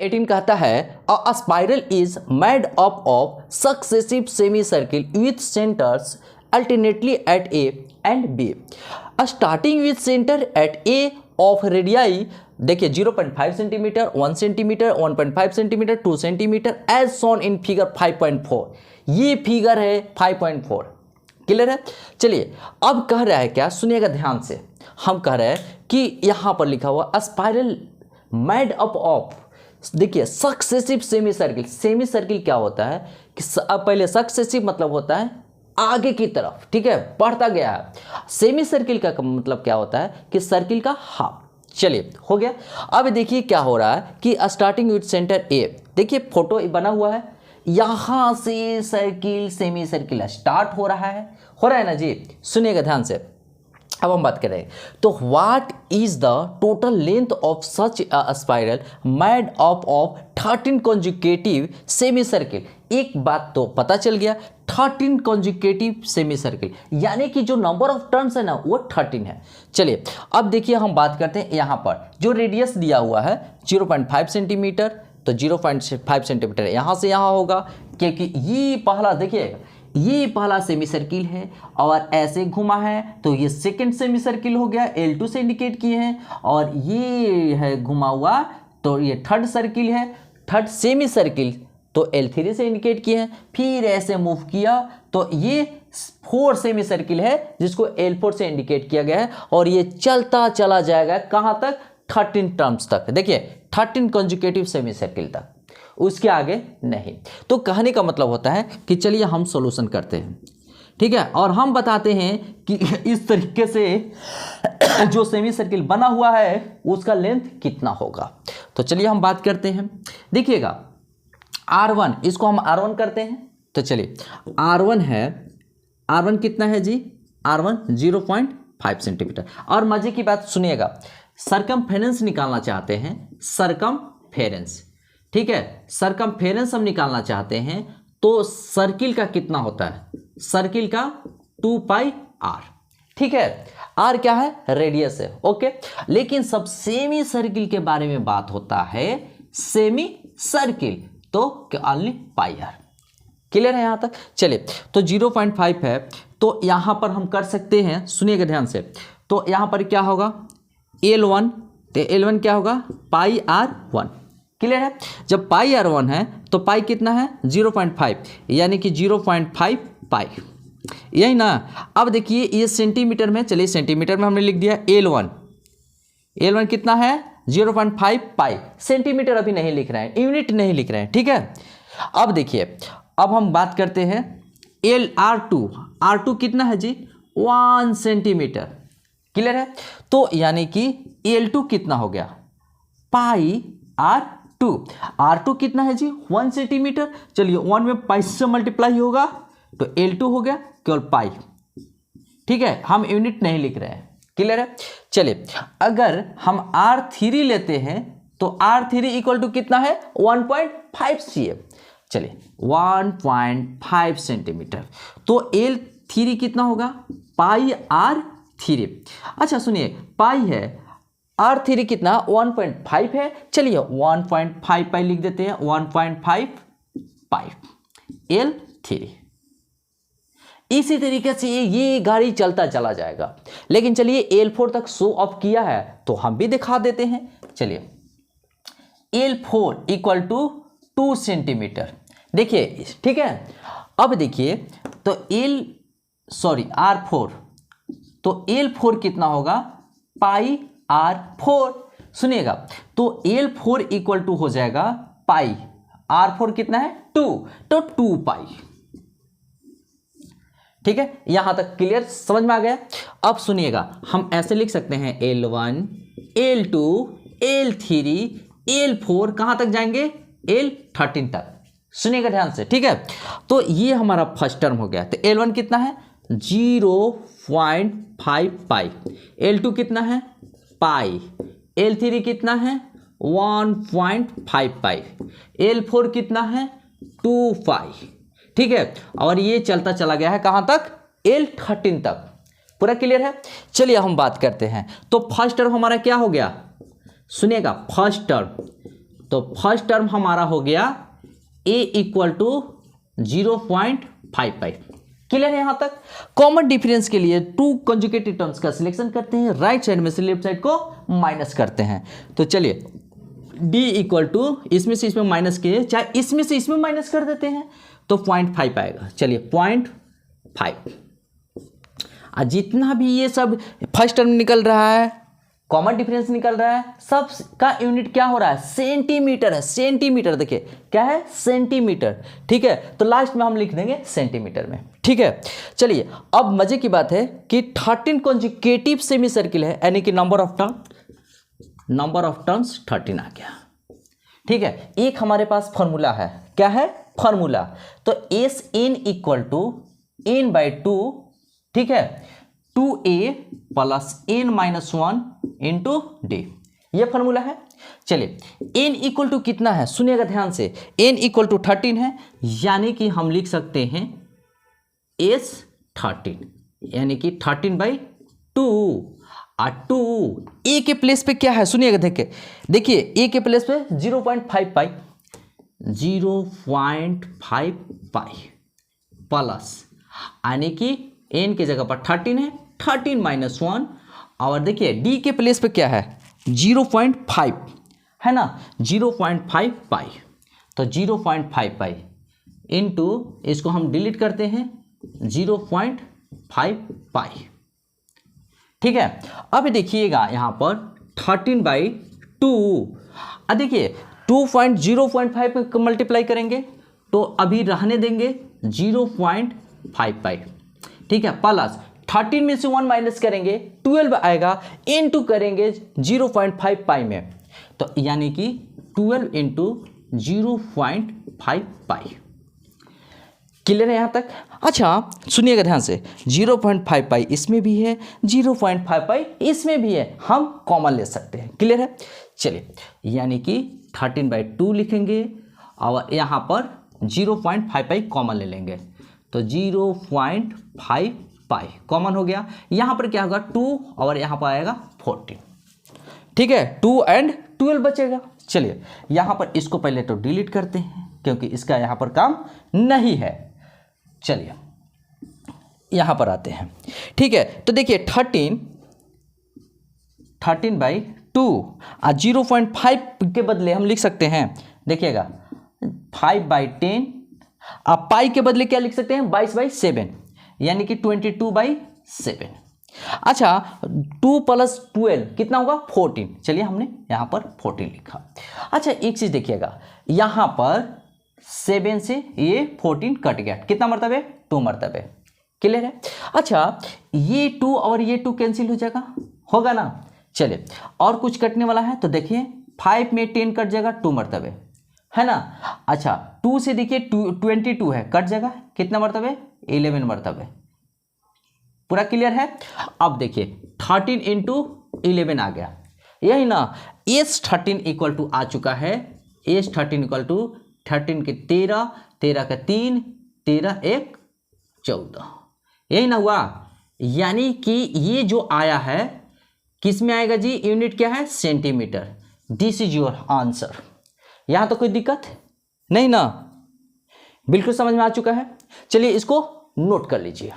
18 कहता है a spiral is made up of successive semi circle with centres alternately at A and B starting with centre at A of radii देखिए 0.5 centimetre 1 centimetre 1.5 centimetre 2 centimetre as shown in figure 5.4। ये figure है 5.4। Clear है। चलिए अब कह रहा है क्या, सुनिएगा ध्यान से। हम कह रहे हैं कि यहां पर लिखा हुआ स्पाइरल मेड अप ऑफ, देखिए successive semi circle. Semi circle क्या होता है कि अब पहले सक्सेसिव मतलब होता है आगे की तरफ, ठीक है, बढ़ता गया है। सेमी सर्किल का मतलब क्या होता है कि सर्किल का हाफ। चलिए हो गया। अब देखिए क्या हो रहा है कि स्टार्टिंग विथ सेंटर ए, देखिए फोटो बना हुआ है, यहां से सर्किल सेमी सर्किल स्टार्ट हो रहा है ना जी। सुनिएगा ध्यान से। अब हम बात करें तो what is the total length of such a spiral made up of 13 conjugative semi circle. एक बात तो पता चल गया, 13 कॉन्जुगेटिव सेमी सर्किल, यानी कि जो नंबर ऑफ टर्न्स है ना वो 13 है। चलिए अब देखिए हम बात करते हैं यहाँ पर जो रेडियस दिया हुआ है 0.5 सेंटीमीटर, तो 0.5 सेंटीमीटर यहाँ से यहाँ होगा, क्योंकि ये पहला देखिए ये पहला सेमी सर्किल है और ऐसे घुमा है तो ये सेकंड सेमी सर्किल हो गया, L2 से इंडिकेट किए हैं, और ये है घुमा हुआ तो ये थर्ड सर्किल है, थर्ड सेमी सर्किल तो L3 से इंडिकेट किए हैं। फिर ऐसे मूव किया तो ये 4 सेमी सर्किल है जिसको L4 से इंडिकेट किया गया है, और ये चलता चला जाएगा कहाँ तक, 13 टर्म्स तक। देखिए 13 कॉन्जुगेटिव सेमी सर्किल तक, उसके आगे नहीं। तो कहने का मतलब होता है कि चलिए हम सॉल्यूशन करते हैं, ठीक है, और हम बताते हैं कि इस तरीके से जो सेमी सर्किल बना हुआ है उसका लेंथ कितना होगा। तो चलिए हम बात करते हैं। देखिएगा R1, इसको हम R1 करते हैं। तो चलिए R1 है, R1 कितना है जी, R1 0.5 सेंटीमीटर। और मजे की बात सुनिएगा, सरकमफेरेंस निकालना चाहते हैं, सरकमफेरेंस, ठीक है, सरकमफेरेंस हम निकालना चाहते हैं तो सर्किल का कितना होता है, सर्किल का 2πr, ठीक है। r क्या है, रेडियस है, ओके। लेकिन सब सेमी सर्किल के बारे में बात होता है, सेमी सर्किल तो ओनली πr। क्लियर है यहां तक। चलिए तो 0.5 है तो यहां पर हम कर सकते हैं, सुनिएगा ध्यान से। तो यहां पर क्या होगा L1, तो L1 क्या होगा πr1। क्लियर है। जब πr1 है तो पाई कितना है 0.5, यानी कि 0.5 पाई, यही ना। अब देखिए ये सेंटीमीटर में, चलिए सेंटीमीटर में हमने लिख दिया L1 कितना है 0.5 पाई। सेंटीमीटर अभी नहीं लिख रहे हैं, यूनिट नहीं लिख रहे हैं, ठीक है। अब देखिए अब हम बात करते हैं R2 कितना है जी 1 सेंटीमीटर। क्लियर है। तो यानी कि L2 कितना हो गया πr2 कितना है जी 1 सेंटीमीटर। चलिए 1 में पाई से मल्टीप्लाई होगा तो L2 हो गया केवल पाई, ठीक है, हम यूनिट नहीं लिख रहे हैं। क्लियर है। चलिए अगर हम R3 लेते हैं तो R3 इक्वल टू कितना है 1.5 cm। चलिए 1.5 सेंटीमीटर, तो L3 कितना होगा πr3। अच्छा सुनिए पाई है, R3 कितना 1.5 है, चलिए 1.5 पाई लिख देते हैं, 1.5 पाई L3। इसी तरीके से ये गाड़ी चलता चला जाएगा। लेकिन चलिए L4 तक शो ऑफ किया है तो हम भी दिखा देते हैं। चलिए L4 इक्वल टू 2 सेंटीमीटर, देखिए, ठीक है। अब देखिए तो R4, तो L4 कितना होगा πr4। सुनिएगा तो L4 इक्वल टू हो जाएगा पाई, R4 कितना है 2, तो 2 पाई। ठीक है, यहां तक क्लियर, समझ में आ गया। अब सुनिएगा हम ऐसे लिख सकते हैं L1 L2 L3 L4, कहां तक जाएंगे L13 तक। सुनिएगा ध्यान से, ठीक है। तो ये हमारा फर्स्ट टर्म हो गया। तो L1 कितना है 0.5 पाई, L2 कितना है पाई, L3 कितना है 1.5 पाई, L4 कितना है 2 पाई, ठीक है। और ये चलता चला गया है कहां तक L13 तक। पूरा क्लियर है। चलिए हम बात करते हैं। तो फर्स्ट टर्म हमारा क्या हो गया, सुनिएगा, फर्स्ट टर्म तो फर्स्ट टर्म हमारा हो गया a इक्वल टू 0.55। क्लियर है यहाँ तक। कॉमन डिफरेंस के लिए टू कंजुगेटिव टर्म्स का सिलेक्शन करते हैं, राइट साइड में से लेफ्ट साइड को माइनस करते हैं। तो चलिए d इक्वल टू इसमें से इसमें माइनस किए, चाहे इसमें से इसमें माइनस कर देते हैं तो 0.5 आएगा। चलिए 0.5, जितना भी ये सब फर्स्ट टर्म निकल रहा है, कॉमन डिफरेंस निकल रहा है, सब का यूनिट क्या हो रहा है, सेंटीमीटर है। सेंटीमीटर देखिए क्या है, सेंटीमीटर। ठीक है, तो लास्ट में हम लिख देंगे सेंटीमीटर में। ठीक है, चलिए अब मजे की बात है कि 13 कॉन्जुगेटिव सेमी सर्किल है, यानी कि नंबर ऑफ टर्म्स 13 आ गया। ठीक है, एक हमारे पास फॉर्मूला है, क्या है फॉर्मूला, तो S N equal to N by 2, ठीक है, 2a plus n minus 1 into D, ये फॉर्मूला है। चलिए n इक्वल टू कितना है, सुनिएगा ध्यान से, n इक्वल टू 13 है, यानी कि हम लिख सकते हैं s 13, यानी कि 13/2। और 2 a के प्लेस पे क्या है, सुनिएगा देखिए a के प्लेस पे 0.5 पाई, 0.5 पाई प्लस, यानी कि n के जगह पर 13 है, 13 माइनस 1, और देखिए d के प्लेस पे क्या है 0.5 है ना, 0.5 पाई, तो 0.5 पाई इंटू इसको हम डिलीट करते हैं 0.5 पाई। ठीक है, अब देखिएगा यहाँ पर 13/2, देखिए 0.5 को मल्टीप्लाई करेंगे तो अभी रहने देंगे 0.5 पाई। ठीक है, प्लस 13 में से 1 माइनस करेंगे 12 आएगा, इनटू करेंगे 0.5 पाई में, तो यानी कि 12 इंटू 0.5 पाई। क्लियर है यहाँ तक। अच्छा सुनिएगा ध्यान से, 0.5 पाई इसमें भी है, 0.5 पाई इसमें भी है, हम कॉमन ले सकते हैं। क्लियर है, चलिए यानी कि 13/2 लिखेंगे और यहाँ पर 0.5 पाई कॉमन ले लेंगे, तो 0.5 पाई कॉमन हो गया। यहाँ पर क्या होगा 2 और यहाँ पर आएगा 14। ठीक है, 2 और 12 बचेगा। चलिए यहाँ पर इसको पहले तो डिलीट करते हैं क्योंकि इसका यहाँ पर काम नहीं है। चलिए यहाँ पर आते हैं। ठीक है, तो देखिए 13/2 और 0.5 के बदले हम लिख सकते हैं, देखिएगा 5/10, आप पाई के बदले क्या लिख सकते हैं 22/7, यानी कि 22/7। अच्छा 2 + 12 कितना होगा 14, चलिए हमने यहाँ पर 14 लिखा। अच्छा एक चीज़ देखिएगा, यहाँ पर 7 से ये 14 कट गया, कितना मरतबे 2 मरतबे। क्लियर है। अच्छा ये 2 और ये 2 कैंसिल हो जाएगा, होगा ना। चलिए और कुछ कटने वाला है, तो देखिए 5 में 10 कट जाएगा 2 मरतबे, है ना। अच्छा 2 से देखिए 22 है, कट जाएगा कितना मरतबे 11 मरतबे। पूरा क्लियर है। अब देखिए 13 इंटू 11 आ गया, यही ना। एस 13 इक्वल टू आ चुका है, एस 13 इक्वल टू 13 के 13, 13 का 3, 13 1 14, यही ना हुआ। यानी कि ये जो आया है किस में आएगा जी, यूनिट क्या है centimetre. This is your answer. यहां तो कोई दिक्कत नहीं ना, बिल्कुल समझ में आ चुका है। चलिए इसको नोट कर लीजिए।